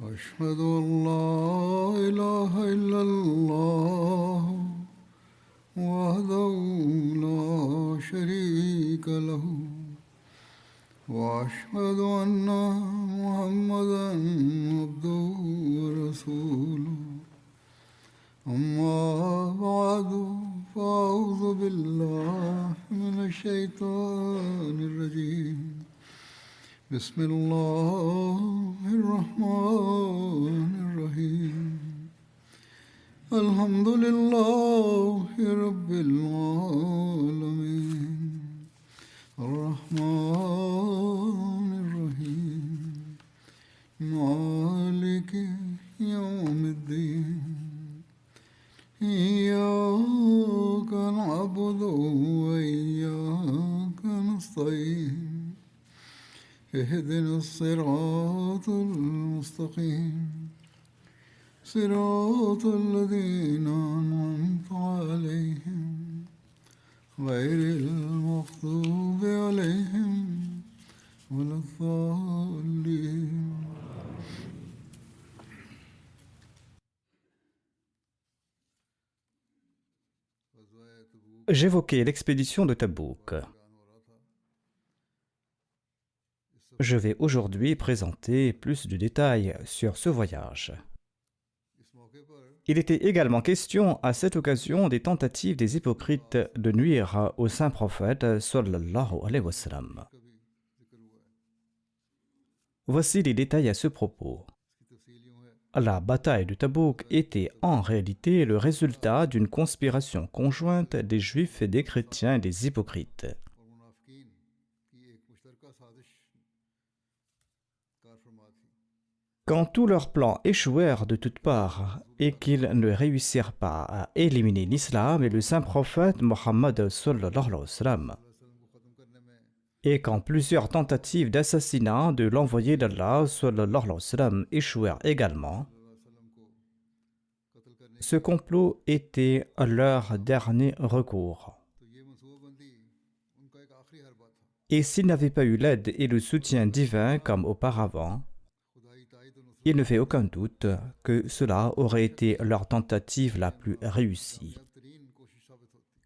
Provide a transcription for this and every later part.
أشهد أن لا إله إلا الله وحده لا شريك له وأشهد أن محمدا عبده ورسوله أما بعد فأعوذ بالله من الشيطان الرجيم بسم الله الرحمن الرحيم الحمد لله رب العالمين الرحمن الرحيم مالك يوم الدين إياك نعبد وإياك نستعين اهدنا الصراط المستقيم صراط الذين أنعمت عليهم غير المغضوب عليهم ولا الضالين. J'évoquais l'expédition de Tabouk. Je vais aujourd'hui présenter plus de détails sur ce voyage. Il était également question à cette occasion des tentatives des hypocrites de nuire au saint prophète sallallahu alayhi wa sallam. Voici les détails à ce propos. La bataille de Tabouk était en réalité le résultat d'une conspiration conjointe des Juifs, des chrétiens et des hypocrites. Quand tous leurs plans échouèrent de toutes parts et qu'ils ne réussirent pas à éliminer l'islam et le saint prophète Mohammed sallallahu alayhi wa sallam, et quand plusieurs tentatives d'assassinat de l'envoyé d'Allah sallallahu alayhi wa sallam échouèrent également, ce complot était leur dernier recours. Et s'ils n'avaient pas eu l'aide et le soutien divin comme auparavant, il ne fait aucun doute que cela aurait été leur tentative la plus réussie.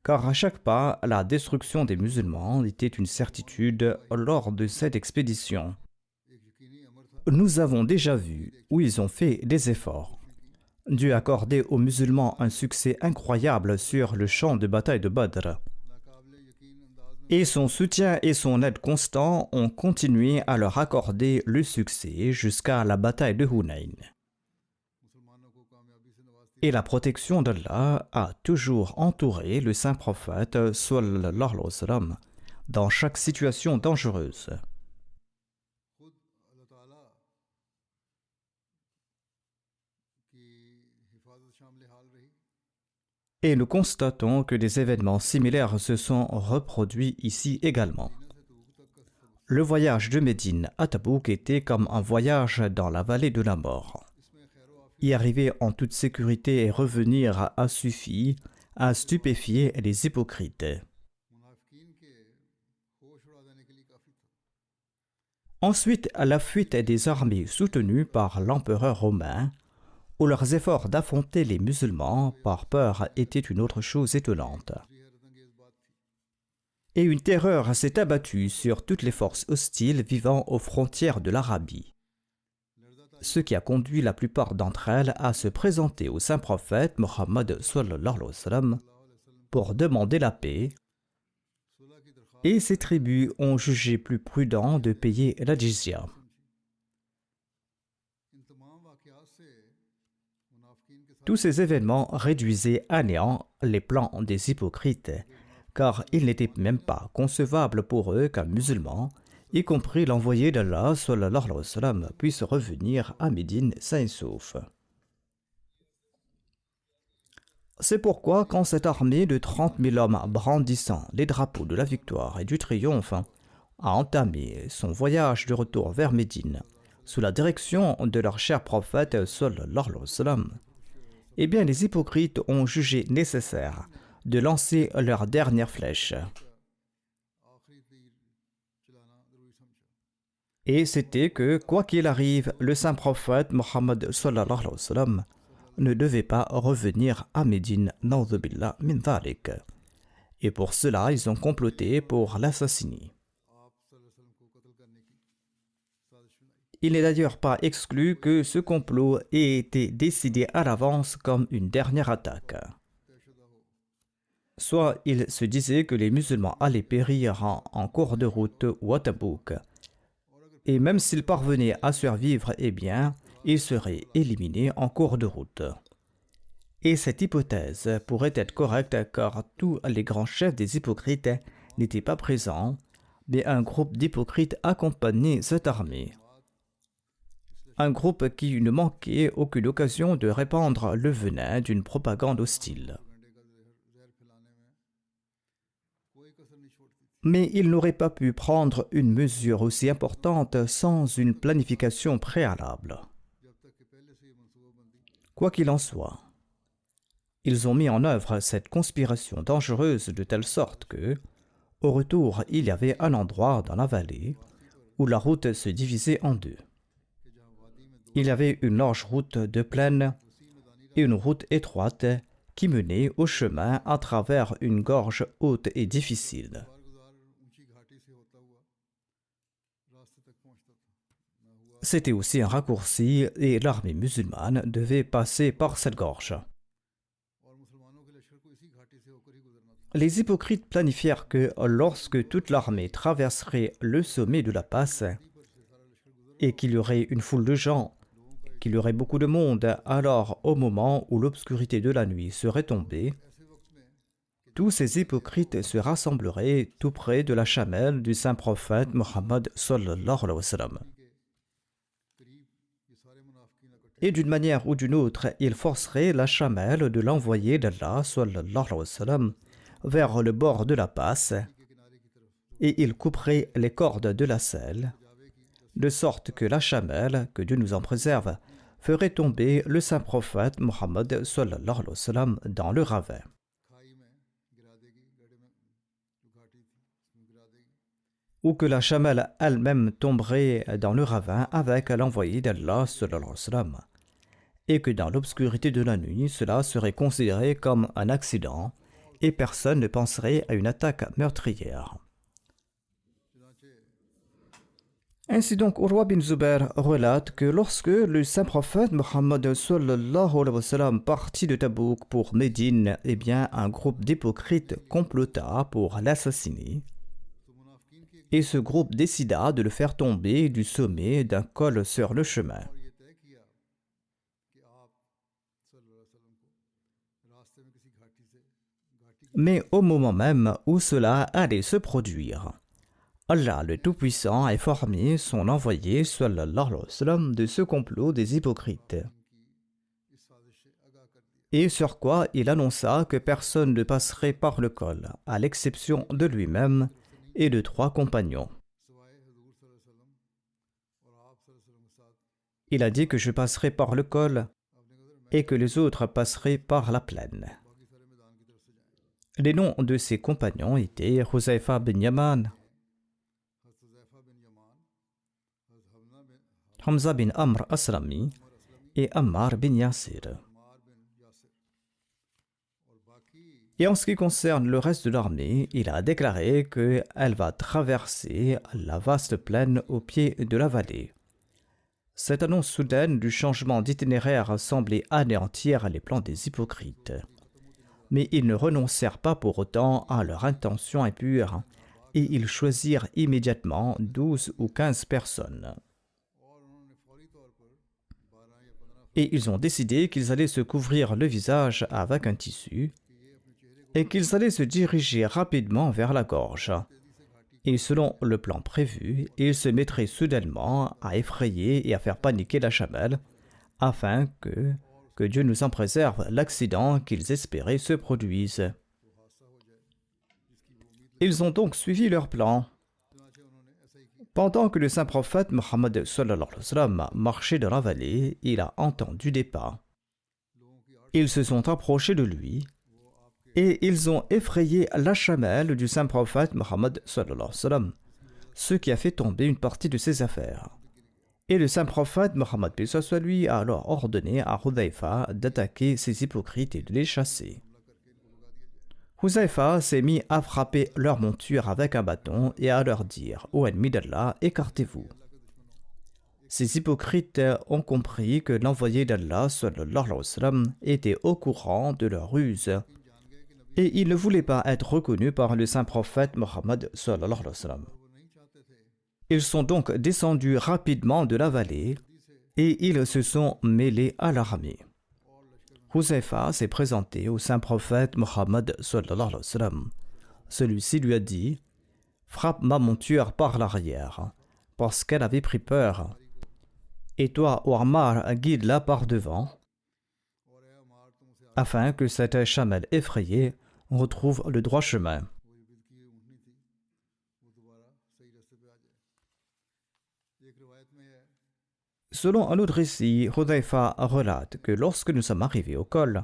Car à chaque pas, la destruction des musulmans était une certitude lors de cette expédition. Nous avons déjà vu où ils ont fait des efforts. Dieu a accordé aux musulmans un succès incroyable sur le champ de bataille de Badr. Et son soutien et son aide constants ont continué à leur accorder le succès jusqu'à la bataille de Hunayn. Et la protection d'Allah a toujours entouré le saint prophète sallallahu alayhi wa sallam dans chaque situation dangereuse. Et nous constatons que des événements similaires se sont reproduits ici également. Le voyage de Médine à Tabouk était comme un voyage dans la vallée de la mort. Y arriver en toute sécurité et revenir a suffi à stupéfier les hypocrites. Ensuite, la fuite des armées soutenues par l'empereur romain, où leurs efforts d'affronter les musulmans par peur étaient une autre chose étonnante. Et une terreur s'est abattue sur toutes les forces hostiles vivant aux frontières de l'Arabie, ce qui a conduit la plupart d'entre elles à se présenter au saint prophète Mohammed sallallahu alayhi wa sallam pour demander la paix, et ces tribus ont jugé plus prudent de payer la jizya. Tous ces événements réduisaient à néant les plans des hypocrites, car il n'était même pas concevable pour eux qu'un musulman, y compris l'envoyé d'Allah sallallahu alayhi wa sallam, puisse revenir à Médine sain et sauf. C'est pourquoi quand cette armée de 30 000 hommes brandissant les drapeaux de la victoire et du triomphe a entamé son voyage de retour vers Médine, sous la direction de leur cher prophète sallallahu alayhi wa sallam, eh bien les hypocrites ont jugé nécessaire de lancer leur dernière flèche. Et c'était que, quoi qu'il arrive, le saint prophète Mohammed sallallahu alayhi wa sallam ne devait pas revenir à Médine, na'udhu billah min dhalik. Et pour cela, ils ont comploté pour l'assassiner. Il n'est d'ailleurs pas exclu que ce complot ait été décidé à l'avance comme une dernière attaque. Soit il se disait que les musulmans allaient périr en cours de route ou à Tabouk, et même s'ils parvenaient à survivre, eh bien, ils seraient éliminés en cours de route. Et cette hypothèse pourrait être correcte car tous les grands chefs des hypocrites n'étaient pas présents, mais un groupe d'hypocrites accompagnait cette armée. Un groupe qui ne manquait aucune occasion de répandre le venin d'une propagande hostile. Mais il n'aurait pas pu prendre une mesure aussi importante sans une planification préalable. Quoi qu'il en soit, ils ont mis en œuvre cette conspiration dangereuse de telle sorte que, au retour, il y avait un endroit dans la vallée où la route se divisait en deux. Il y avait une large route de plaine et une route étroite qui menait au chemin à travers une gorge haute et difficile. C'était aussi un raccourci et l'armée musulmane devait passer par cette gorge. Les hypocrites planifièrent que lorsque toute l'armée traverserait le sommet de la passe et qu'il y aurait une foule de gens, qu'il y aurait beaucoup de monde, alors au moment où l'obscurité de la nuit serait tombée, tous ces hypocrites se rassembleraient tout près de la chamelle du saint prophète Mohammed sallallahu alayhi wa sallam. Et d'une manière ou d'une autre, ils forceraient la chamelle de l'envoyé d'Allah sallallahu alayhi wa sallam vers le bord de la passe et ils couperaient les cordes de la selle, de sorte que la chamelle, que Dieu nous en préserve, ferait tomber le saint prophète Mohammed sallallahu alayhi wa sallam dans le ravin. Ou que la chamelle elle-même tomberait dans le ravin avec l'envoyé d'Allah sallallahu alayhi wa sallam, et que dans l'obscurité de la nuit, cela serait considéré comme un accident et personne ne penserait à une attaque meurtrière. Ainsi donc, Urwa bin Zubair relate que lorsque le saint prophète Mohammed sallallahu alayhi wa sallam partit de Tabouk pour Médine, eh bien, un groupe d'hypocrites complota pour l'assassiner. Et ce groupe décida de le faire tomber du sommet d'un col sur le chemin. Mais au moment même où cela allait se produire, Allah le Tout-Puissant a informé son envoyé sallallahu alayhi wa sallam de ce complot des hypocrites. Et sur quoi il annonça que personne ne passerait par le col, à l'exception de lui-même et de 3 compagnons. Il a dit que je passerai par le col et que les autres passeraient par la plaine. Les noms de ses compagnons étaient Huzaifa bin Yaman, Hamza bin Amr Aslami et Ammar bin Yasir. Et en ce qui concerne le reste de l'armée, il a déclaré qu'elle va traverser la vaste plaine au pied de la vallée. Cette annonce soudaine du changement d'itinéraire semblait anéantir les plans des hypocrites. Mais ils ne renoncèrent pas pour autant à leur intention impure et ils choisirent immédiatement 12 ou 15 personnes. Et ils ont décidé qu'ils allaient se couvrir le visage avec un tissu et qu'ils allaient se diriger rapidement vers la gorge. Et selon le plan prévu, ils se mettraient soudainement à effrayer et à faire paniquer la chamelle, afin que Dieu nous en préserve, l'accident qu'ils espéraient se produise. Ils ont donc suivi leur plan. Pendant que le saint prophète Mohammed sallallahu alayhi wa sallam marchait dans la vallée, il a entendu des pas. Ils se sont approchés de lui et ils ont effrayé la chamelle du saint prophète Mohammed sallallahu alayhi wa sallam. ce qui a fait tomber une partie de ses affaires. Et le saint prophète Mohammed paix soit lui a alors ordonné à Hudhayfa d'attaquer ces hypocrites et de les chasser. Hudhayfa s'est mis à frapper leur monture avec un bâton et à leur dire « Ô ennemis d'Allah, écartez-vous ». Ces hypocrites ont compris que l'envoyé d'Allah sallallahu alayhi wa sallam était au courant de leur ruse et ils ne voulaient pas être reconnus par le saint prophète Mohammed sallallahu alayhi wa sallam. Ils sont donc descendus rapidement de la vallée et ils se sont mêlés à l'armée. Huzaifa s'est présenté au saint prophète Mohammed sallallahu alayhi wa sallam. Celui-ci lui a dit « Frappe ma monture par l'arrière » parce qu'elle avait pris peur. Et toi, ô Ammar, guide-la par devant afin que cette chamelle effrayée retrouve le droit chemin. Selon un autre récit, Hudhayfa relate que lorsque nous sommes arrivés au col,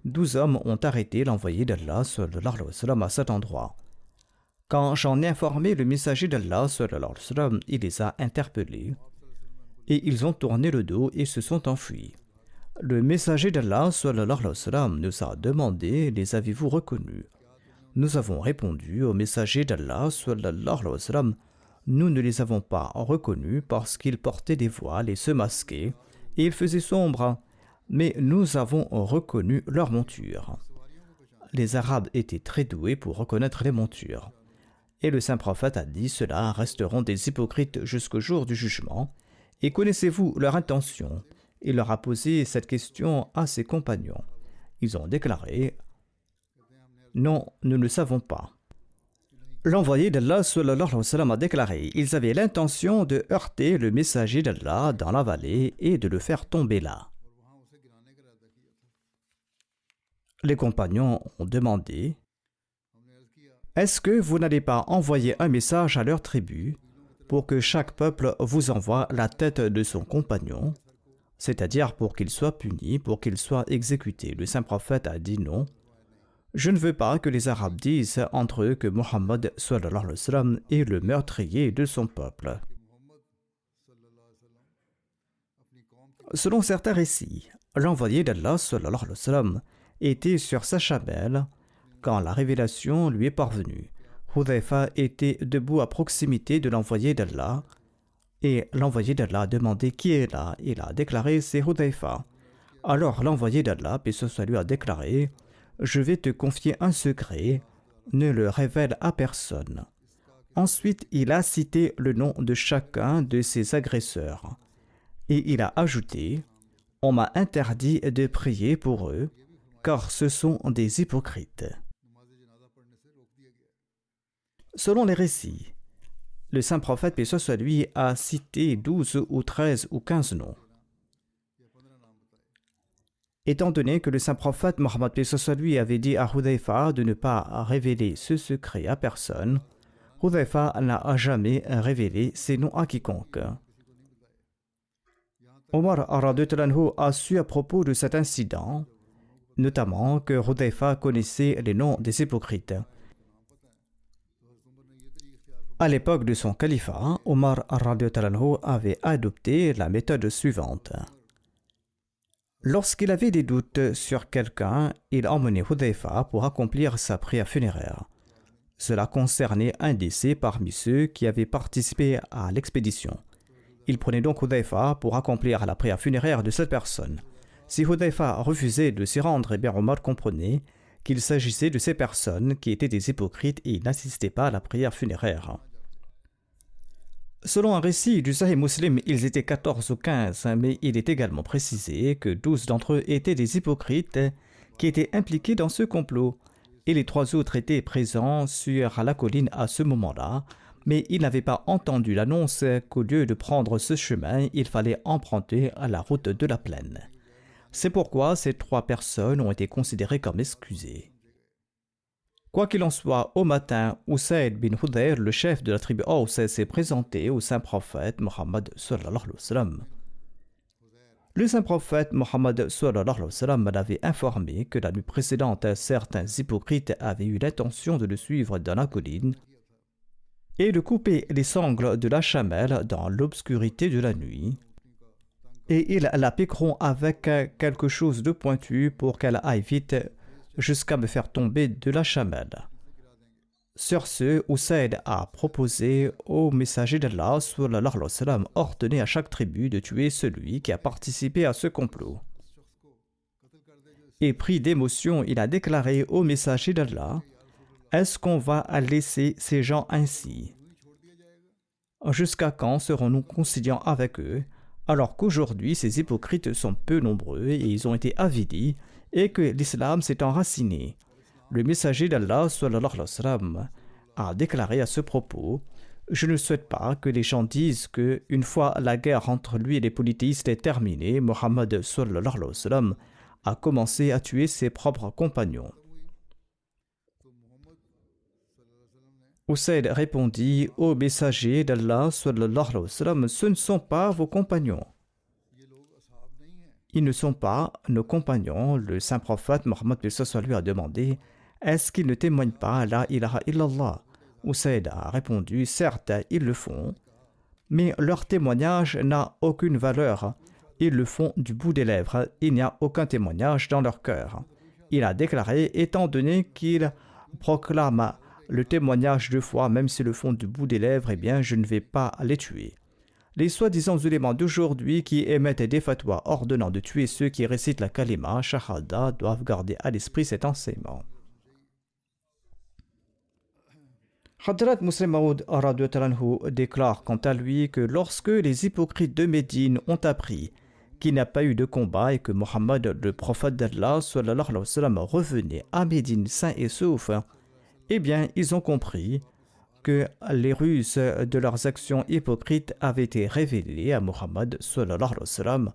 12 hommes ont arrêté l'envoyé d'Allah sallallahu alayhi wa sallam à cet endroit. Quand j'en ai informé le messager d'Allah sallallahu alayhi wa sallam, il les a interpellés et ils ont tourné le dos et se sont enfuis. Le messager d'Allah sallallahu alayhi wa sallam nous a demandé « Les avez-vous reconnus ?» Nous avons répondu au messager d'Allah sallallahu alayhi wa sallam « Nous ne les avons pas reconnus parce qu'ils portaient des voiles et se masquaient et il faisait sombre, mais nous avons reconnu leurs montures. » Les Arabes étaient très doués pour reconnaître les montures. Et le saint prophète a dit « Ceux-là resteront des hypocrites jusqu'au jour du jugement. » Et connaissez-vous leur intention? Il leur a posé cette question à ses compagnons. Ils ont déclaré « Non, nous ne le savons pas. » L'envoyé d'Allah sallallahu alayhi wa sallam a déclaré « Ils avaient l'intention de heurter le messager d'Allah dans la vallée et de le faire tomber là. » Les compagnons ont demandé « Est-ce que vous n'allez pas envoyer un message à leur tribu pour que chaque peuple vous envoie la tête de son compagnon, c'est-à-dire pour qu'il soit puni, pour qu'il soit exécuté ?» Le saint prophète a dit non. Je ne veux pas que les Arabes disent entre eux que Mohammed sallallahu alayhi wa sallam est le meurtrier de son peuple. Selon certains récits, l'envoyé d'Allah sallallahu alayhi wa sallam était sur sa chamelle quand la révélation lui est parvenue. Hudhayfa était debout à proximité de l'envoyé d'Allah et l'envoyé d'Allah a demandé qui est là. Il a déclaré c'est Hudhayfa. Alors l'envoyé d'Allah, paix soit sur lui, a déclaré je vais te confier un secret, ne le révèle à personne. Ensuite, il a cité le nom de chacun de ses agresseurs et il a ajouté on m'a interdit de prier pour eux car ce sont des hypocrites. Selon les récits, le saint prophète, paix soit sur lui, a cité 12 ou 13 ou 15 noms. Étant donné que le saint prophète Mohammed paix soit sur lui avait dit à Hudhayfa de ne pas révéler ce secret à personne, Hudhayfa n'a jamais révélé ces noms à quiconque. Omar radhiyallahu anhu a su à propos de cet incident, notamment que Hudhayfa connaissait les noms des hypocrites. À l'époque de son califat, Omar radhiyallahu anhu avait adopté la méthode suivante. Lorsqu'il avait des doutes sur quelqu'un, il emmenait Hudhayfa pour accomplir sa prière funéraire. Cela concernait un décès parmi ceux qui avaient participé à l'expédition. Il prenait donc Hudhayfa pour accomplir la prière funéraire de cette personne. Si Hudhayfa refusait de s'y rendre, bien Omar comprenait qu'il s'agissait de ces personnes qui étaient des hypocrites et n'assistaient pas à la prière funéraire. Selon un récit du Sahih Muslim, ils étaient 14 ou 15, mais il est également précisé que 12 d'entre eux étaient des hypocrites qui étaient impliqués dans ce complot, et les 3 autres étaient présents sur la colline à ce moment-là, mais ils n'avaient pas entendu l'annonce qu'au lieu de prendre ce chemin, il fallait emprunter la route de la plaine. C'est pourquoi ces 3 personnes ont été considérées comme excusées. Quoi qu'il en soit, au matin, Usayd bin Hudayr, le chef de la tribu Aws, s'est présenté au saint prophète Mohammed sallallahu alayhi wa sallam. Le saint prophète Mohammed sallallahu alayhi wa sallam l'avait informé que la nuit précédente, certains hypocrites avaient eu l'intention de le suivre dans la colline et de couper les sangles de la chamelle dans l'obscurité de la nuit. Et ils la piqueront avec quelque chose de pointu pour qu'elle aille vite jusqu'à me faire tomber de la chamelle. Sur ce, Usaid a proposé au messager d'Allah sallallahu alayhi wa sallam ordonné à chaque tribu de tuer celui qui a participé à ce complot. Et pris d'émotion, il a déclaré au messager d'Allah: est-ce qu'on va laisser ces gens ainsi? Jusqu'à quand serons-nous conciliants avec eux, alors qu'aujourd'hui ces hypocrites sont peu nombreux et ils ont été avilis et que l'islam s'est enraciné? Le messager d'Allah sallallahu alayhi wa sallam a déclaré à ce propos: je ne souhaite pas que les gens disent que, une fois la guerre entre lui et les polythéistes est terminée, Mohammed sallallahu alayhi wa sallam a commencé à tuer ses propres compagnons. Usaid répondit au messager d'Allah sallallahu alayhi wa sallam: ce ne sont pas vos compagnons. Ils ne sont pas nos compagnons. Le saint prophète Mohammed lui a demandé: est-ce qu'ils ne témoignent pas la ilaha illallah? Usaid a répondu: certes, ils le font, mais leur témoignage n'a aucune valeur. Ils le font du bout des lèvres. Il n'y a aucun témoignage dans leur cœur. Il a déclaré: étant donné qu'ils proclament le témoignage de foi, même s'ils le font du bout des lèvres, eh bien, je ne vais pas les tuer. Les soi-disant ulémas d'aujourd'hui qui émettent des fatwas ordonnant de tuer ceux qui récitent la kalima, shahada, doivent garder à l'esprit cet enseignement. Hadrat Muslim Maud déclare quant à lui que lorsque les hypocrites de Médine ont appris qu'il n'y a pas eu de combat et que Mohammed, le prophète d'Allah, sallallahu alayhi wa sallam, revenait à Médine sain et sauf, eh bien, ils ont compris que les ruses de leurs actions hypocrites avaient été révélées à Mohammed sallallahu alayhi wa sallam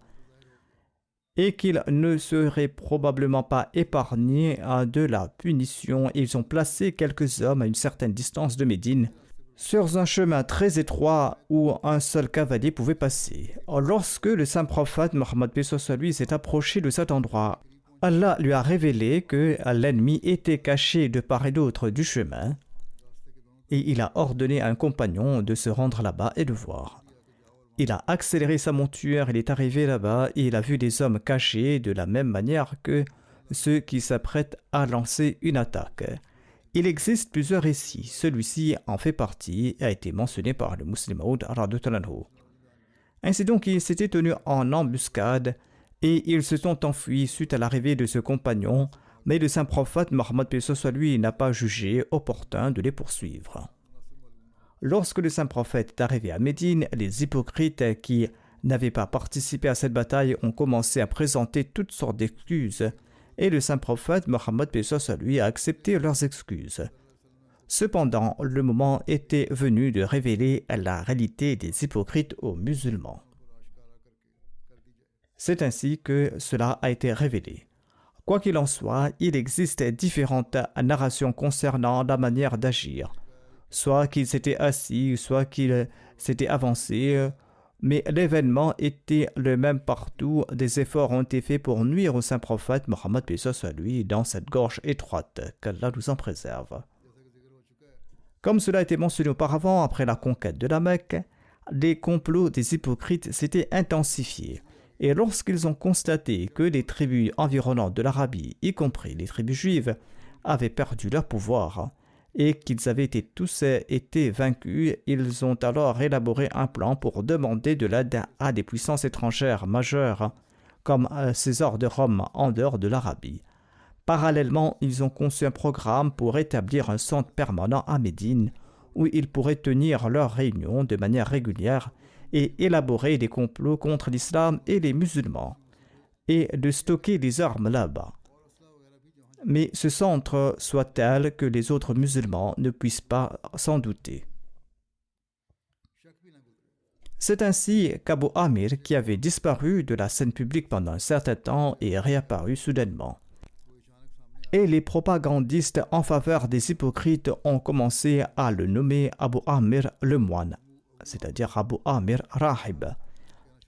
et qu'ils ne seraient probablement pas épargnés de la punition. Ils ont placé quelques hommes à une certaine distance de Médine sur un chemin très étroit où un seul cavalier pouvait passer. Lorsque le saint prophète Mohammed lui s'est approché de cet endroit, Allah lui a révélé que l'ennemi était caché de part et d'autre du chemin et il a ordonné à un compagnon de se rendre là-bas et de voir. Il a accéléré sa monture, il est arrivé là-bas et il a vu des hommes cachés de la même manière que ceux qui s'apprêtent à lancer une attaque. Il existe plusieurs récits, celui-ci en fait partie et a été mentionné par le Muslim Maud. Ainsi donc, ils s'étaient tenus en embuscade et ils se sont enfuis suite à l'arrivée de ce compagnon, mais le saint prophète Mohammed lui n'a pas jugé opportun de les poursuivre. Lorsque le saint prophète est arrivé à Médine, les hypocrites qui n'avaient pas participé à cette bataille ont commencé à présenter toutes sortes d'excuses et le saint prophète Mohammed lui a accepté leurs excuses. Cependant, le moment était venu de révéler la réalité des hypocrites aux musulmans. C'est ainsi que cela a été révélé. Quoi qu'il en soit, il existe différentes narrations concernant la manière d'agir. Soit qu'ils s'étaient assis, soit qu'ils s'étaient avancés, mais l'événement était le même partout. Des efforts ont été faits pour nuire au saint prophète Mohammed lui dans cette gorge étroite, qu'Allah nous en préserve. Comme cela a été mentionné auparavant, après la conquête de la Mecque, les complots des hypocrites s'étaient intensifiés. Et lorsqu'ils ont constaté que les tribus environnantes de l'Arabie, y compris les tribus juives, avaient perdu leur pouvoir et qu'ils avaient tous été vaincus, ils ont alors élaboré un plan pour demander de l'aide à des puissances étrangères majeures comme César de Rome en dehors de l'Arabie. Parallèlement, ils ont conçu un programme pour établir un centre permanent à Médine où ils pourraient tenir leurs réunions de manière régulière et élaborer des complots contre l'islam et les musulmans, et de stocker des armes là-bas. Mais ce centre soit tel que les autres musulmans ne puissent pas s'en douter. C'est ainsi qu'Abu Amir, qui avait disparu de la scène publique pendant un certain temps, est réapparu soudainement. Et les propagandistes en faveur des hypocrites ont commencé à le nommer Abu Amir le moine, c'est-à-dire Abu Amir Rahib.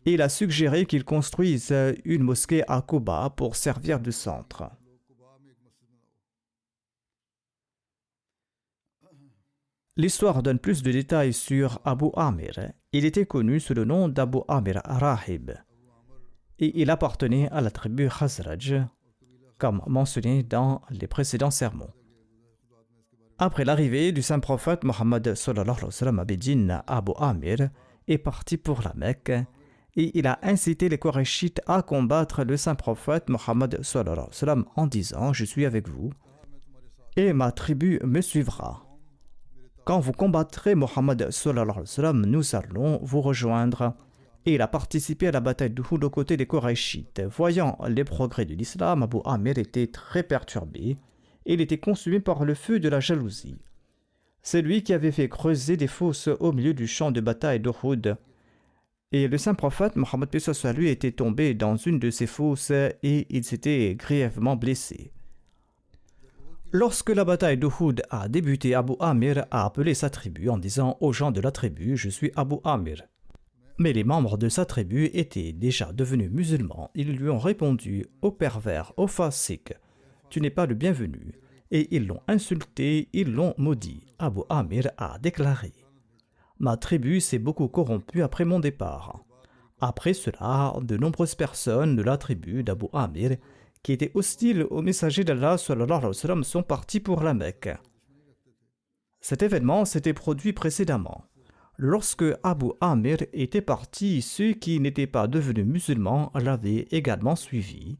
Il a suggéré qu'il construise une mosquée à Quba pour servir de centre. L'histoire donne plus de détails sur Abu Amir. Il était connu sous le nom d'Abu Amir Rahib et il appartenait à la tribu Khazraj, comme mentionné dans les précédents sermons. Après l'arrivée du saint prophète Mohammed sallallahu alayhi wa sallam à Médine, Abu Amir est parti pour la Mecque et il a incité les Qurayshites à combattre le saint prophète Mohammed sallallahu alayhi wa sallam en disant « Je suis avec vous et ma tribu me suivra. Quand vous combattrez Mohammed sallallahu alayhi wa sallam, nous allons vous rejoindre. » Et il a participé à la bataille d'Uhud aux côtés des Qurayshites. Voyant les progrès de l'islam, Abu Amir était très perturbé et il était consumé par le feu de la jalousie. C'est lui qui avait fait creuser des fosses au milieu du champ de bataille d'Uhud. Et le saint prophète Mohammed p.s.a. lui était tombé dans une de ces fosses et il s'était grièvement blessé. Lorsque la bataille d'Uhud a débuté, Abu Amir a appelé sa tribu en disant aux gens de la tribu « Je suis Abu Amir ». Mais les membres de sa tribu étaient déjà devenus musulmans. Ils lui ont répondu « Ô pervers, ô fasiq, tu n'es pas le bienvenu ». Et ils l'ont insulté, ils l'ont maudit. Abu Amir a déclaré « Ma tribu s'est beaucoup corrompue après mon départ ». Après cela, de nombreuses personnes de la tribu d'Abu Amir qui étaient hostiles au messager d'Allah sallallahu alayhi wa sallam sont partis pour la Mecque. Cet événement s'était produit précédemment. Lorsque Abu Amir était parti, ceux qui n'étaient pas devenus musulmans l'avaient également suivi,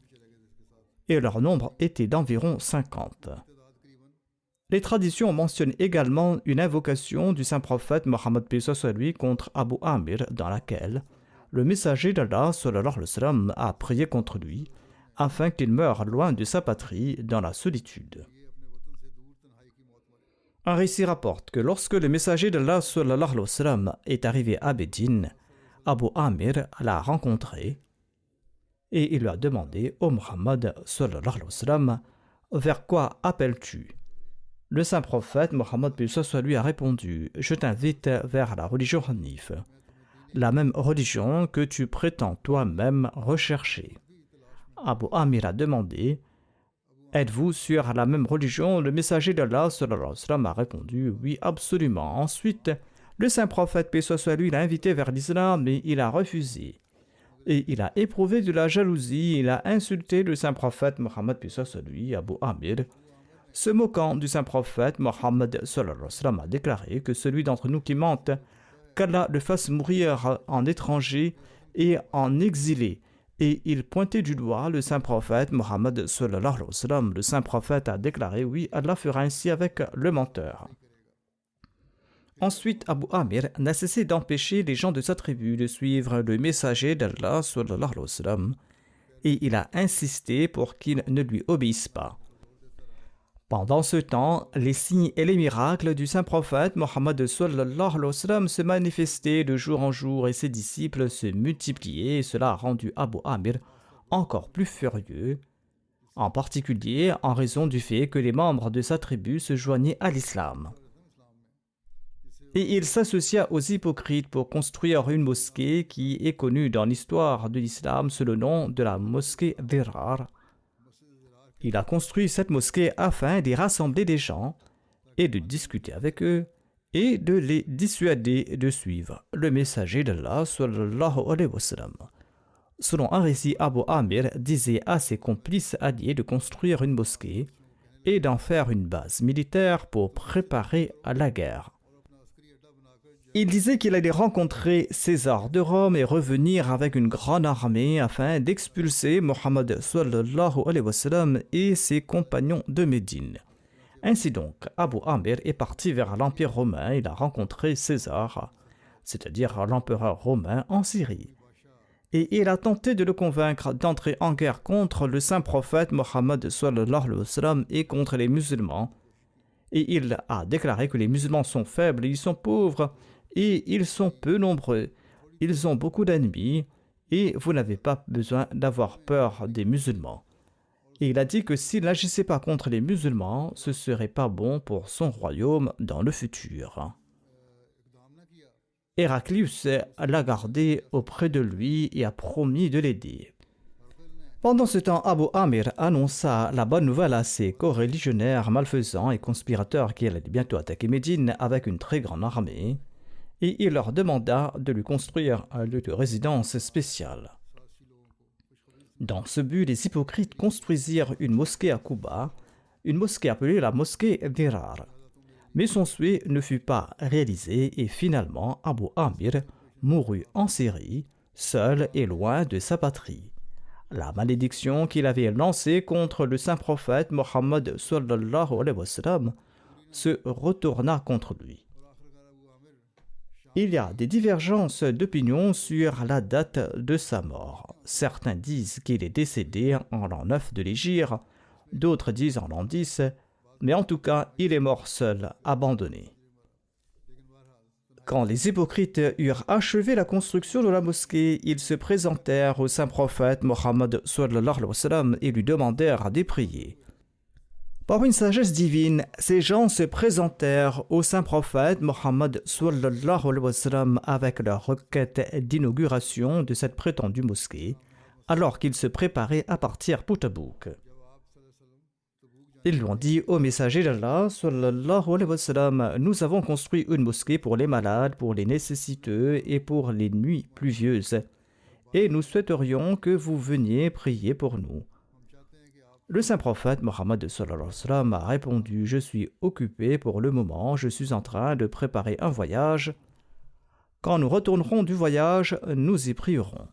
et leur nombre était d'environ 50. Les traditions mentionnent également une invocation du saint prophète Mohammed p.s.a. contre Abu Amir, dans laquelle le messager d'Allah sallallahu alayhi wa sallam a prié contre lui, afin qu'il meure loin de sa patrie dans la solitude. Un récit rapporte que lorsque le messager d'Allah sallallahu alayhi wa sallam est arrivé à Médine, Abu Amir l'a rencontré et il lui a demandé « Ô Muhammad sallallahu alayhi wa sallam, vers quoi appelles-tu » Le saint prophète Mohammed p.s.a. lui a répondu « Je t'invite vers la religion Hanif, la même religion que tu prétends toi-même rechercher. » Abu Amir a demandé « Êtes-vous sur la même religion ?» Le messager d'Allah sallallahu alayhi wa sallam a répondu « Oui, absolument. » Ensuite, le saint prophète p.s.a. lui l'a invité vers l'islam, mais il a refusé. Et il a éprouvé de la jalousie, il a insulté le saint prophète Mohammed p.s.a. Abu Amir. Se moquant du saint prophète, Mohammed sallallahu alayhi wa sallam a déclaré que celui d'entre nous qui mente, qu'Allah le fasse mourir en étranger et en exilé. Et il pointait du doigt le saint prophète Mohammed sallallahu alayhi wa sallam. Le saint prophète a déclaré « Oui, Allah fera ainsi avec le menteur. » Ensuite, Abu Amir n'a cessé d'empêcher les gens de sa tribu de suivre le messager d'Allah sallallahu alayhi wa sallam et il a insisté pour qu'ils ne lui obéissent pas. Pendant ce temps, les signes et les miracles du saint prophète Mohammed sallallahu alayhi wa sallam se manifestaient de jour en jour et ses disciples se multipliaient et cela a rendu Abu Amir encore plus furieux, en particulier en raison du fait que les membres de sa tribu se joignaient à l'islam. Et il s'associa aux hypocrites pour construire une mosquée qui est connue dans l'histoire de l'islam sous le nom de la mosquée Dirar. Il a construit cette mosquée afin d'y rassembler des gens et de discuter avec eux et de les dissuader de suivre le messager d'Allah sallallahu alayhi wa sallam. Selon un récit, Abu Amir disait à ses complices alliés de construire une mosquée et d'en faire une base militaire pour préparer à la guerre. Il disait qu'il allait rencontrer César de Rome et revenir avec une grande armée afin d'expulser Mohammed sallallahu alayhi wa sallam et ses compagnons de Médine. Ainsi donc, Abu Amir est parti vers l'Empire romain. Il a rencontré César, c'est-à-dire l'empereur romain en Syrie. Et il a tenté de le convaincre d'entrer en guerre contre le saint prophète Mohammed sallallahu alayhi wa sallam et contre les musulmans. Et il a déclaré que les musulmans sont faibles, ils sont pauvres, et ils sont peu nombreux, ils ont beaucoup d'ennemis, et vous n'avez pas besoin d'avoir peur des musulmans. Et il a dit que s'il n'agissait pas contre les musulmans, ce serait pas bon pour son royaume dans le futur. Héraclius l'a gardé auprès de lui et a promis de l'aider. Pendant ce temps, Abu Amir annonça la bonne nouvelle à ses coreligionnaires malfaisants et conspirateurs qui allaient bientôt attaquer Médine avec une très grande armée, et il leur demanda de lui construire un lieu de résidence spécial. Dans ce but, les hypocrites construisirent une mosquée à Quba, une mosquée appelée la mosquée Dirar. Mais son souhait ne fut pas réalisé et finalement Abu Amir mourut en Syrie, seul et loin de sa patrie. La malédiction qu'il avait lancée contre le saint prophète Mohammed sallallahu alayhi wa sallam se retourna contre lui. Il y a des divergences d'opinion sur la date de sa mort. Certains disent qu'il est décédé en l'an 9 de l'Hégire, d'autres disent en l'an 10, mais en tout cas, il est mort seul, abandonné. Quand les hypocrites eurent achevé la construction de la mosquée, ils se présentèrent au saint prophète Mohammed sallallahu alayhi wa sallam et lui demandèrent de prier. Par une sagesse divine, ces gens se présentèrent au saint prophète Mohammed sallallahu alayhi wa sallam avec leur requête d'inauguration de cette prétendue mosquée, alors qu'ils se préparaient à partir pour Tabouk. Ils lui ont dit au messager d'Allah, sallallahu alayhi wa sallam, nous avons construit une mosquée pour les malades, pour les nécessiteux et pour les nuits pluvieuses, et nous souhaiterions que vous veniez prier pour nous. Le saint prophète Mohammed sallallahu alayhi wa sallam a répondu, je suis occupé pour le moment, je suis en train de préparer un voyage. Quand nous retournerons du voyage, nous y prierons.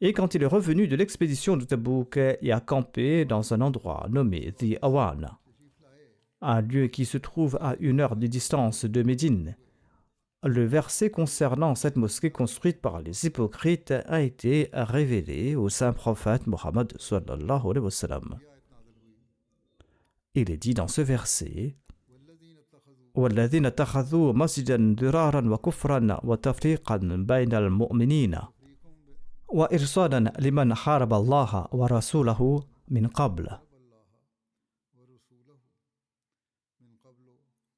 Et quand il est revenu de l'expédition de Tabouk et a campé dans un endroit nommé The Awan, un lieu qui se trouve à 1 heure de distance de Médine, le verset concernant cette mosquée construite par les hypocrites a été révélé au saint prophète Mohammed sallallahu alayhi wa sallam. Il est dit dans ce verset وَالَّذِينَ اتَّخَذُوا مَسْجِدًا ضِرَارًا وَكُفْرًا وَتَفْرِيقًا بَيْنَ الْمُؤْمِنِينَ وإرصادا لمن حارب الله ورسوله من قبل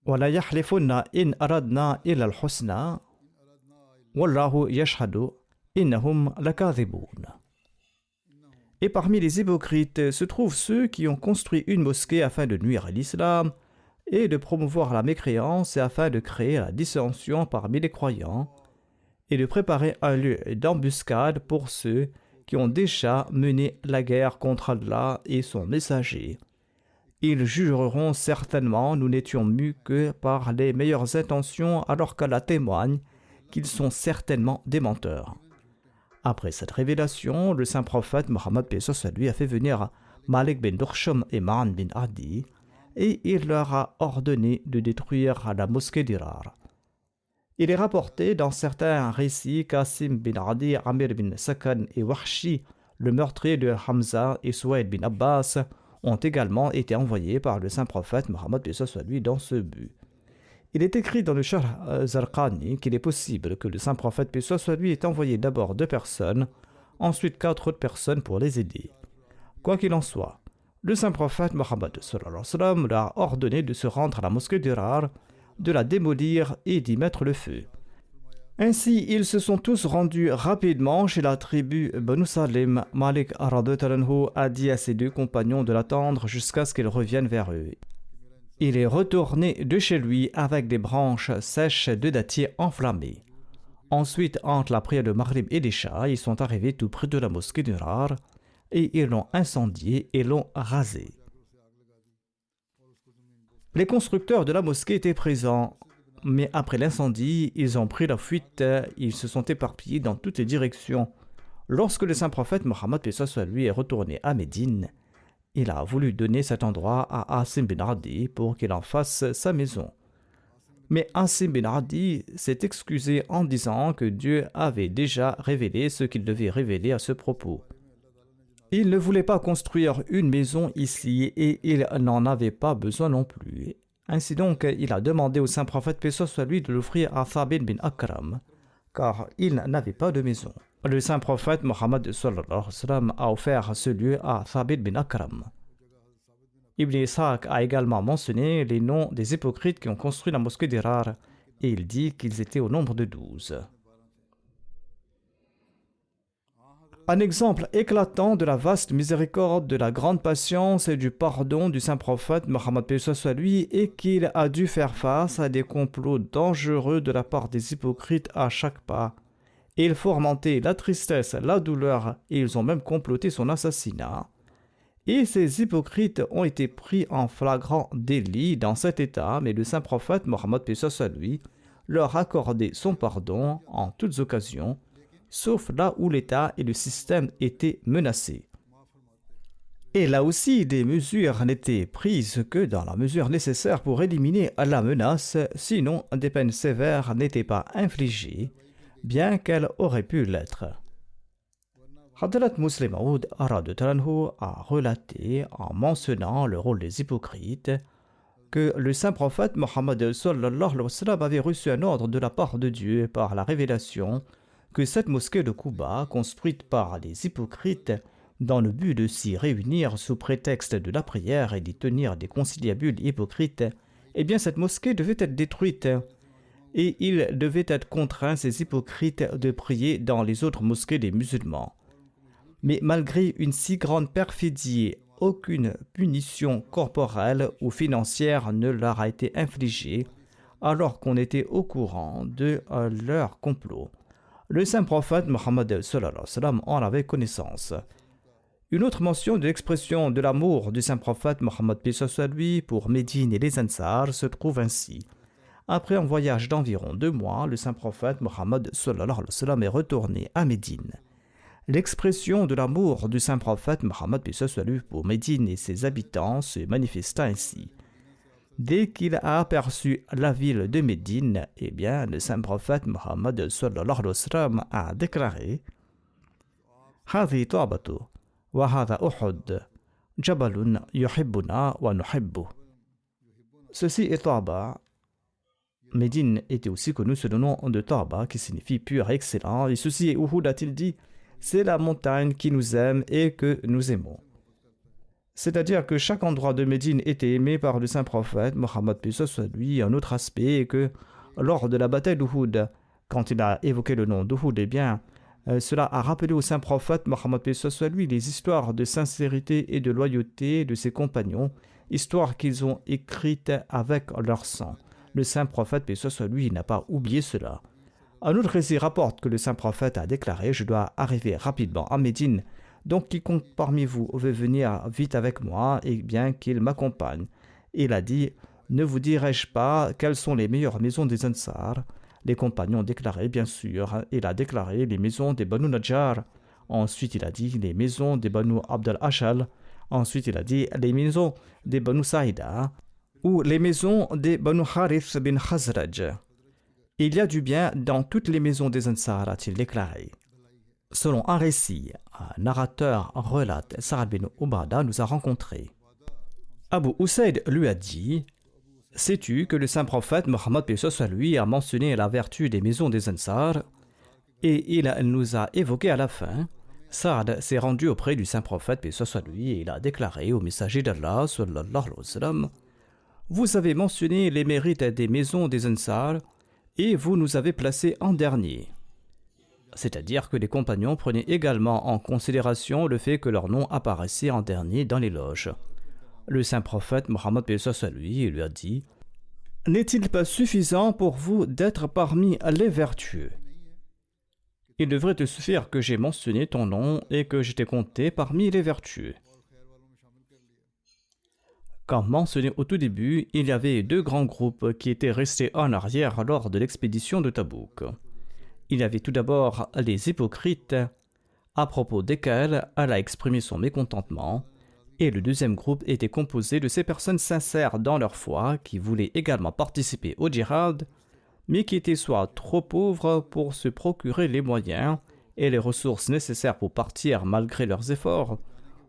ولا يحلفن إن أردنا إلا الحسنى والله يشهد إنهم لكاذبون. Et parmi les hypocrites se trouvent ceux qui ont construit une mosquée afin de nuire à l'islam et de promouvoir la mécréance et afin de créer la dissension parmi les croyants et de préparer un lieu d'embuscade pour ceux qui ont déjà mené la guerre contre Allah et son messager. Ils jugeront certainement, nous n'étions mus que par les meilleures intentions, alors qu'Allah témoigne qu'ils sont certainement des menteurs. Après cette révélation, le saint prophète Mohammed lui a fait venir Malik bin Dursham et Ma'an bin Adi, et il leur a ordonné de détruire la mosquée d'Irar. Il est rapporté dans certains récits qu'Asim bin Adi, Amir bin Sakan et Wahshi, le meurtrier de Hamza et Souaid bin Abbas, ont également été envoyés par le saint prophète Mohammed dans ce but. Il est écrit dans le Sharh Zarqani qu'il est possible que le saint prophète ait envoyé d'abord 2 personnes, ensuite 4 autres personnes pour les aider. Quoi qu'il en soit, le saint prophète Mohammed leur a ordonné de se rendre à la mosquée d'Irar, de la démolir et d'y mettre le feu. Ainsi, ils se sont tous rendus rapidement chez la tribu Banu Salim. Malik a dit à ses 2 compagnons de l'attendre jusqu'à ce qu'ils reviennent vers eux. Il est retourné de chez lui avec des branches sèches de dattier enflammées. Ensuite, entre la prière de Maghrib et l'Isha, ils sont arrivés tout près de la mosquée d'Irar et ils l'ont incendiée et l'ont rasée. Les constructeurs de la mosquée étaient présents, mais après l'incendie, ils ont pris la fuite, ils se sont éparpillés dans toutes les directions. Lorsque le saint prophète Mohammed lui est retourné à Médine, il a voulu donner cet endroit à Asim bin Adi pour qu'il en fasse sa maison. Mais Asim bin Adi s'est excusé en disant que Dieu avait déjà révélé ce qu'il devait révéler à ce propos. Il ne voulait pas construire une maison ici et il n'en avait pas besoin non plus. Ainsi donc, il a demandé au saint prophète de l'offrir à Thabit bin Akram, car il n'avait pas de maison. Le saint prophète Mohammed a offert ce lieu à Thabit bin Akram. Ibn Ishaq a également mentionné les noms des hypocrites qui ont construit la mosquée d'Irar et il dit qu'ils étaient au nombre de 12. Un exemple éclatant de la vaste miséricorde, de la grande patience et du pardon du saint prophète Mohammed paix soit lui est qu'il a dû faire face à des complots dangereux de la part des hypocrites à chaque pas. Ils fomentaient la tristesse, la douleur et ils ont même comploté son assassinat. Et ces hypocrites ont été pris en flagrant délit dans cet état, mais le saint prophète Mohammed paix soit lui leur accordait son pardon en toutes occasions, sauf là où l'État et le système étaient menacés. Et là aussi, des mesures n'étaient prises que dans la mesure nécessaire pour éliminer la menace, sinon des peines sévères n'étaient pas infligées, bien qu'elles auraient pu l'être. Hadrat Muslim Maud a relaté, en mentionnant le rôle des hypocrites, que le saint prophète Mohammed sallallahu alayhi wa sallam avait reçu un ordre de la part de Dieu par la révélation que cette mosquée de Quba, construite par les hypocrites dans le but de s'y réunir sous prétexte de la prière et d'y tenir des conciliabules hypocrites, eh bien cette mosquée devait être détruite et il devait être contraint, ces hypocrites, de prier dans les autres mosquées des musulmans. Mais malgré une si grande perfidie, aucune punition corporelle ou financière ne leur a été infligée alors qu'on était au courant de leur complot. Le saint prophète Mohammed sallallahu alayhi wa sallam en avait connaissance. Une autre mention de l'expression de l'amour du saint prophète Mohammed paix soit lui pour Médine et les Ansar se trouve ainsi. Après un voyage d'environ 2 mois, le saint prophète Mohammed sallallahu alayhi wa sallam est retourné à Médine. L'expression de l'amour du saint prophète Mohammed paix soit lui pour Médine et ses habitants se manifesta ainsi. Dès qu'il a aperçu la ville de Médine, eh bien, le saint prophète Mohammed sallallahu alayhi wa sallam a déclaré Hadi ta'batu wa hada Uhud, jabalun yuhibbuna wa nuhibbu. Ceci est Ta'ba. Médine était aussi connu sous le nom de Ta'ba, qui signifie pur et excellent. Et ceci est Uhud, a-t-il dit, c'est la montagne qui nous aime et que nous aimons. C'est-à-dire que chaque endroit de Médine était aimé par le saint prophète Mohammed paix soit lui. Un autre aspect est que lors de la bataille d'Uhud, quand il a évoqué le nom d'Uhud, eh bien, cela a rappelé au saint prophète Mohammed paix soit lui les histoires de sincérité et de loyauté de ses compagnons, histoires qu'ils ont écrites avec leur sang. Le saint prophète paix soit lui n'a pas oublié cela. Un autre récit rapporte que le saint prophète a déclaré « Je dois arriver rapidement à Médine. Donc quiconque parmi vous veut venir vite avec moi, et bien qu'il m'accompagne. » Il a dit « Ne vous dirai-je pas quelles sont les meilleures maisons des Ansar ?» Les compagnons ont déclaré bien sûr. Il a déclaré les maisons des Banu Najjar. Ensuite il a dit les maisons des Banu Abd al-Ashal. Ensuite il a dit les maisons des Banu Saïda ou les maisons des Banu Harith bin Khazraj. Il y a du bien dans toutes les maisons des Ansar, a-t-il déclaré. Selon un récit, un narrateur relate Sa'ad bin Ubada nous a rencontrés. Abu Usaid lui a dit « Sais-tu que le saint prophète Mohammed paix soit lui a mentionné la vertu des maisons des Ansar et il nous a évoqué à la fin. Sa'ad s'est rendu auprès du saint prophète paix soit lui et il a déclaré au messager d'Allah sallallahu alayhi wa sallam « Vous avez mentionné les mérites des maisons des Ansar et vous nous avez placés en dernier. » C'est-à-dire que les compagnons prenaient également en considération le fait que leur nom apparaissait en dernier dans les loges. Le saint prophète Mohammed paix soit lui a dit « N'est-il pas suffisant pour vous d'être parmi les vertueux? Il devrait te suffire que j'ai mentionné ton nom et que je t'ai compté parmi les vertueux. » Comme mentionné au tout début, il y avait 2 grands groupes qui étaient restés en arrière lors de l'expédition de Tabouk. Il y avait tout d'abord les hypocrites, à propos desquels Allah a exprimé son mécontentement, et le deuxième groupe était composé de ces personnes sincères dans leur foi qui voulaient également participer au djihad, mais qui étaient soit trop pauvres pour se procurer les moyens et les ressources nécessaires pour partir malgré leurs efforts,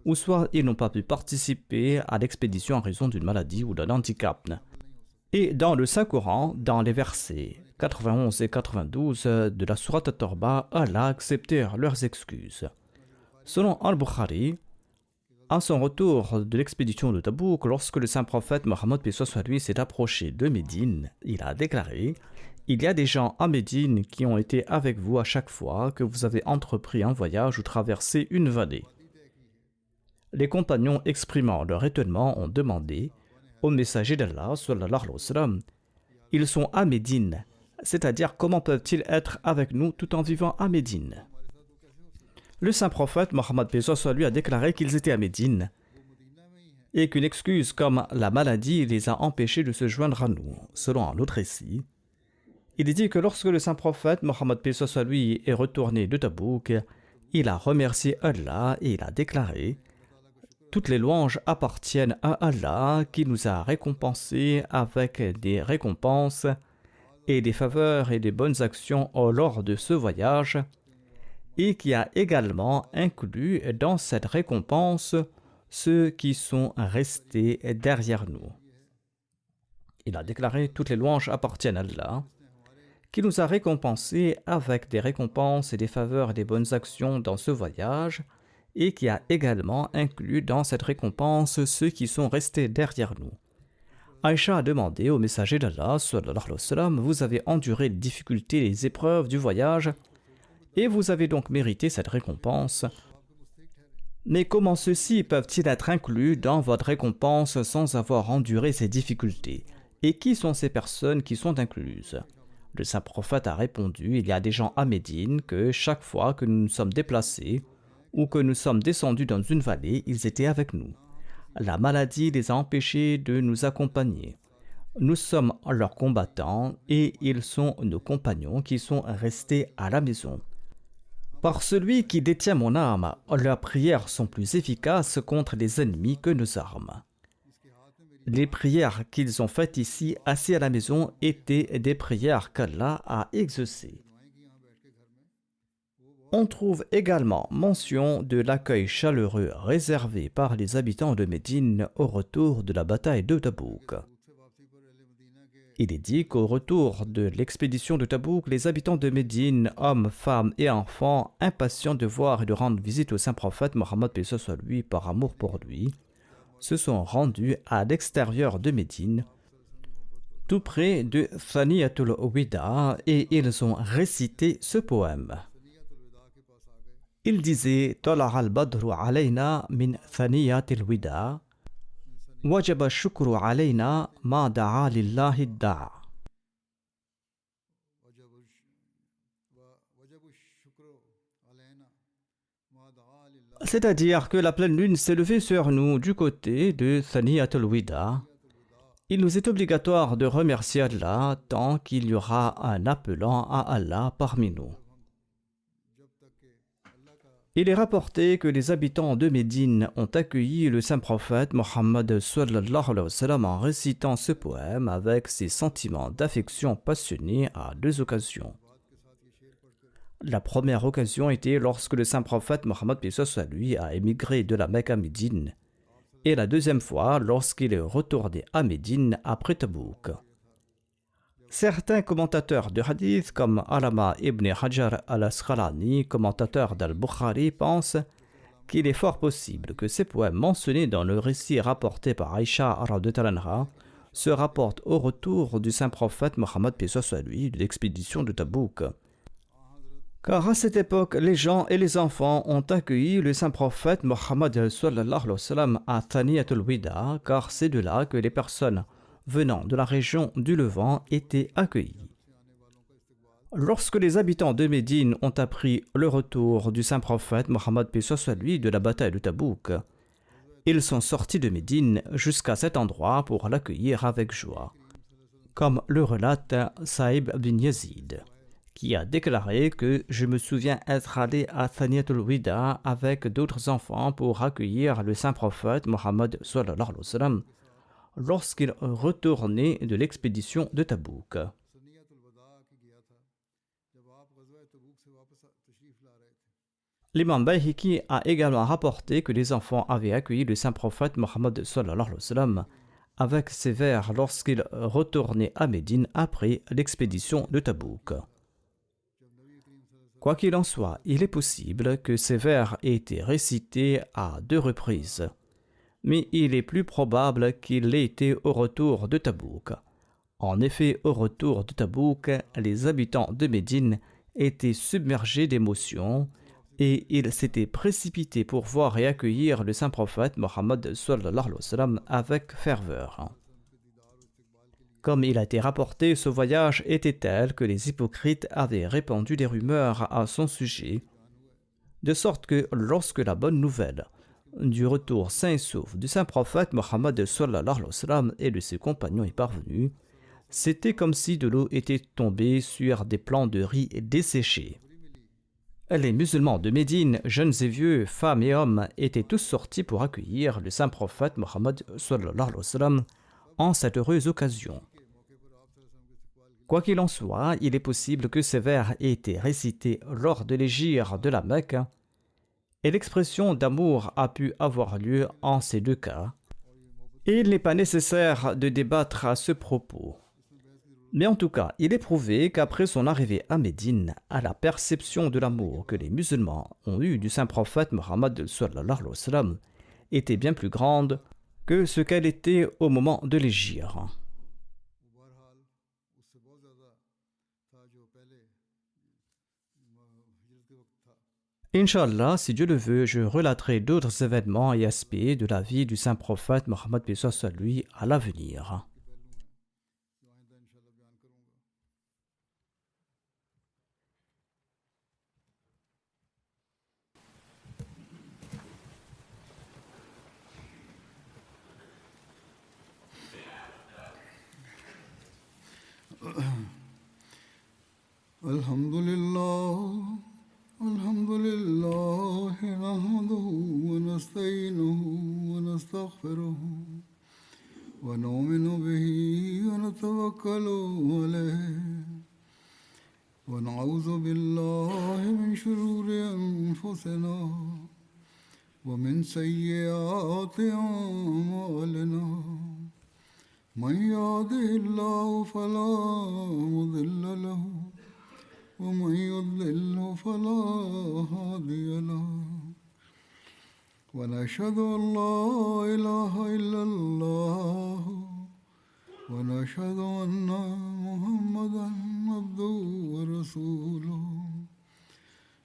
ou soit ils n'ont pas pu participer à l'expédition en raison d'une maladie ou d'un handicap. Et dans le Saint-Coran, dans les versets 91 et 92 de la sourate At-Tawbah, Allah a accepté leurs excuses. Selon Al-Bukhari, à son retour de l'expédition de Tabouk, lorsque le saint prophète Mohammed paix soit lui s'est approché de Médine, il a déclaré Il y a des gens à Médine qui ont été avec vous à chaque fois que vous avez entrepris un voyage ou traversé une vallée. Les compagnons exprimant leur étonnement ont demandé au messager d'Allah, sallallahu alayhi wa sallam, ils sont à Médine, c'est-à-dire comment peuvent-ils être avec nous tout en vivant à Médine? Le saint prophète Mohammed lui a déclaré qu'ils étaient à Médine et qu'une excuse comme la maladie les a empêchés de se joindre à nous. Selon un autre récit, il est dit que lorsque le saint prophète Mohammed lui est retourné de Tabouk, il a remercié Allah et il a déclaré: toutes les louanges appartiennent à Allah qui nous a récompensés avec des récompenses et des faveurs et des bonnes actions lors de ce voyage et qui a également inclus dans cette récompense ceux qui sont restés derrière nous. Il a déclaré: toutes les louanges appartiennent à Allah qui nous a récompensés avec des récompenses et des faveurs et des bonnes actions dans ce voyage et qui a également inclus dans cette récompense ceux qui sont restés derrière nous. Aïcha a demandé au messager d'Allah, sallallahu alayhi wa sallam, vous avez enduré les difficultés et les épreuves du voyage et vous avez donc mérité cette récompense. Mais comment ceux-ci peuvent-ils être inclus dans votre récompense sans avoir enduré ces difficultés? Et qui sont ces personnes qui sont incluses? Le saint prophète a répondu: il y a des gens à Médine que chaque fois que nous nous sommes déplacés ou que nous sommes descendus dans une vallée, ils étaient avec nous. La maladie les a empêchés de nous accompagner. Nous sommes leurs combattants et ils sont nos compagnons qui sont restés à la maison. Par celui qui détient mon âme, leurs prières sont plus efficaces contre les ennemis que nos armes. Les prières qu'ils ont faites ici, assis à la maison, étaient des prières qu'Allah a exaucées. On trouve également mention de l'accueil chaleureux réservé par les habitants de Médine au retour de la bataille de Tabouk. Il est dit qu'au retour de l'expédition de Tabouk, les habitants de Médine, hommes, femmes et enfants, impatients de voir et de rendre visite au saint prophète Mohammed paix soit lui par amour pour lui, se sont rendus à l'extérieur de Médine, tout près de Thaniyatul Wida, et ils ont récité ce poème. Il disait: Tala'a al-badru alayna min thaniyatil wida, wajaba shukru alayna ma da'a lillahi da'a. C'est-à-dire que la pleine lune s'est levée sur nous du côté de Thaniyatul Wida. Il nous est obligatoire de remercier Allah tant qu'il y aura un appelant à Allah parmi nous. Il est rapporté que les habitants de Médine ont accueilli le saint prophète Mohammed sallallahu alayhi wa sallam en récitant ce poème avec ses sentiments d'affection passionnés à deux occasions. La première occasion était lorsque le saint prophète Mohammed paix soit lui a émigré de la Mecque à Médine, et la deuxième fois lorsqu'il est retourné à Médine après Tabouk. Certains commentateurs de hadith comme Alama ibn Hajar al-Asqalani, commentateur d'Al-Bukhari, pensent qu'il est fort possible que ces poèmes mentionnés dans le récit rapporté par Aïcha radhiyallahu anha se rapportent au retour du saint prophète Mohammed paix soit lui de l'expédition de Tabouk. Car à cette époque, les gens et les enfants ont accueilli le saint prophète Mohammed sallallahu alayhi wa sallam à Thaniyatul Wida, car c'est de là que les personnes venant de la région du Levant étaient accueillis. Lorsque les habitants de Médine ont appris le retour du saint prophète Mohammed paix soit lui de la bataille de Tabouk, ils sont sortis de Médine jusqu'à cet endroit pour l'accueillir avec joie, comme le relate Saïb bin Yazid, qui a déclaré que je me souviens être allé à Thaniyatul Wida avec d'autres enfants pour accueillir le saint prophète Mohammed sallallahu alayhi wa sallam lorsqu'il retournait de l'expédition de Tabouk. L'imam Bayhaqi a également rapporté que les enfants avaient accueilli le saint prophète Mohammed sallallahu alayhi wa sallam avec ses vers lorsqu'il retournait à Médine après l'expédition de Tabouk. Quoi qu'il en soit, il est possible que ces vers aient été récités à deux reprises, mais il est plus probable qu'il l'ait été au retour de Tabouk. En effet, au retour de Tabouk, les habitants de Médine étaient submergés d'émotions et ils s'étaient précipités pour voir et accueillir le saint prophète Mohammed sallallahu alayhi wa sallam avec ferveur. Comme il a été rapporté, ce voyage était tel que les hypocrites avaient répandu des rumeurs à son sujet, de sorte que lorsque la bonne nouvelle du retour sain et sauf du saint prophète Mohammed sallallahu alayhi wa sallam et de ses compagnons est parvenue, c'était comme si de l'eau était tombée sur des plants de riz desséchés. Les musulmans de Médine, jeunes et vieux, femmes et hommes, étaient tous sortis pour accueillir le saint prophète Mohammed sallallahu alayhi wa sallam en cette heureuse occasion. Quoi qu'il en soit, il est possible que ces vers aient été récités lors de l'hégire de la Mecque, et l'expression d'amour a pu avoir lieu en ces deux cas. Et il n'est pas nécessaire de débattre à ce propos. Mais en tout cas, il est prouvé qu'après son arrivée à Médine, à la perception de l'amour que les musulmans ont eu du saint prophète Mohammed sallallahu alayhi wa sallam était bien plus grande que ce qu'elle était au moment de l'hégire. Inch'Allah, si Dieu le veut, je relaterai d'autres événements et aspects de la vie du saint prophète Mohammed lui à l'avenir. Alhamdulillah. الحمد لله نحمده ونستعينه ونستغفره ونؤمن به ونتوكل عليه ونعوذ بالله من شرور أنفسنا ومن سيئات أعمالنا من يهده الله فلا مضل له ومن يضلل فلا هادي له ونشهد أن لا إله إلا الله ونشهد أن محمدا عبده ورسوله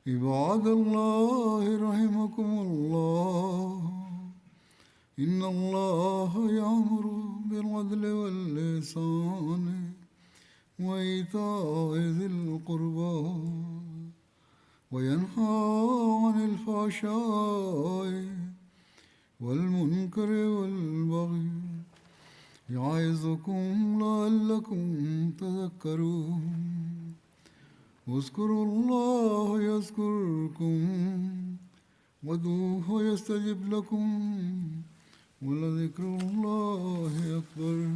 عباد الله رحمكم الله إن الله يأمر بالعدل والإحسان وإيتاء ذي القربى وينهى عن الفحشاء والمنكر والبغي يعظكم لعلكم تذكرون اذكروا الله يذكركم وادعوه يستجب لكم ولذكر الله أكبر